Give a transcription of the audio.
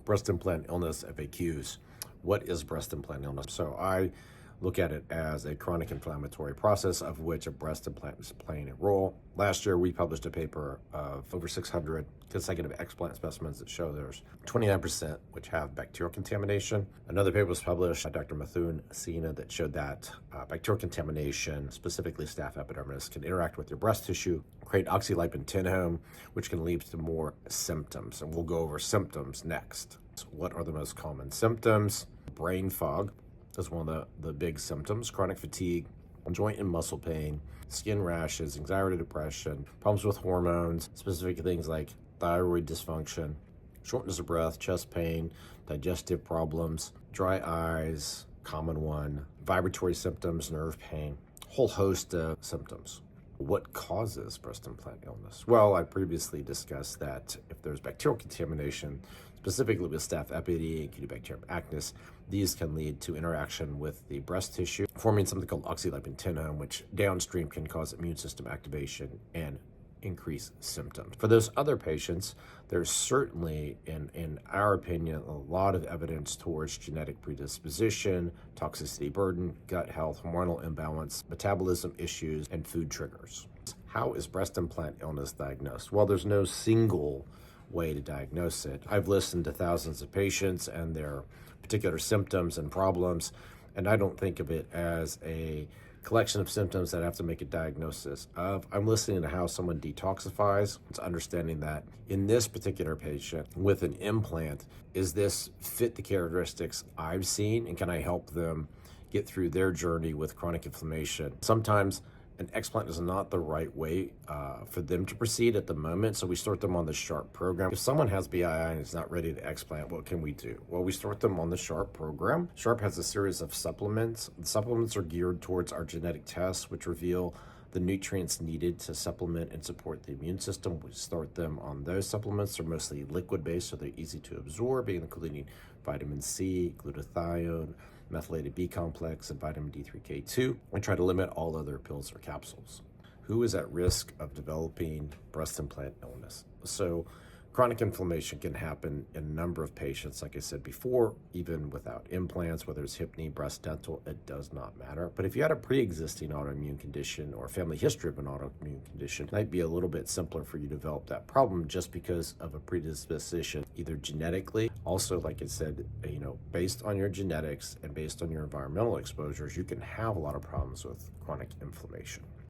breast implant illness FAQs. What is breast implant illness? So I look at it as a chronic inflammatory process of which a breast implant is playing a role. Last year, we published a paper of over 600 consecutive explant specimens that show there's 29% which have bacterial contamination. Another paper was published by Dr. Mathun Sina that showed that bacterial contamination, specifically Staph epidermidis, can interact with your breast tissue, create oxylipin tenhome, which can lead to more symptoms. And we'll go over symptoms next. So what are the most common symptoms? Brain fog is one of the big symptoms. Chronic fatigue, joint and muscle pain, skin rashes, anxiety, depression, problems with hormones, specific things like thyroid dysfunction, shortness of breath, chest pain, digestive problems, dry eyes, common one, vibratory symptoms, nerve pain, whole host of symptoms. What causes breast implant illness? Well, I previously discussed that if there's bacterial contamination, specifically with Staph epidermidis, Cutibacterium acnes, these can lead to interaction with the breast tissue, forming something called oxylipin tenhome, which downstream can cause immune system activation and increase symptoms. For those other patients, there's certainly, in our opinion, a lot of evidence towards genetic predisposition, toxicity burden, gut health, hormonal imbalance, metabolism issues, and food triggers. How is breast implant illness diagnosed? Well, there's no single way to diagnose it. I've listened to thousands of patients and their particular symptoms and problems, and I don't think of it as a collection of symptoms that I have to make a diagnosis of. I'm listening to how someone detoxifies. It's understanding that in this particular patient with an implant, is this fit the characteristics I've seen, and can I help them get through their journey with chronic inflammation? Sometimes an explant is not the right way for them to proceed at the moment, so we start them on the SHARP program. If someone has BII and is not ready to explant, what can we do? Well, we start them on the SHARP program. SHARP has a series of supplements. The supplements are geared towards our genetic tests, which reveal the nutrients needed to supplement and support the immune system. We start them on those supplements. They're mostly liquid-based, so they're easy to absorb, including vitamin C, glutathione, methylated B complex, and vitamin D3K2. I try to limit all other pills or capsules. Who is at risk of developing breast implant illness? So chronic inflammation can happen in a number of patients, like I said before, even without implants, whether it's hip, knee, breast, dental, it does not matter. But if you had a pre-existing autoimmune condition or a family history of an autoimmune condition, it might be a little bit simpler for you to develop that problem just because of a predisposition, either genetically. Also, like I said, based on your genetics and based on your environmental exposures, you can have a lot of problems with chronic inflammation.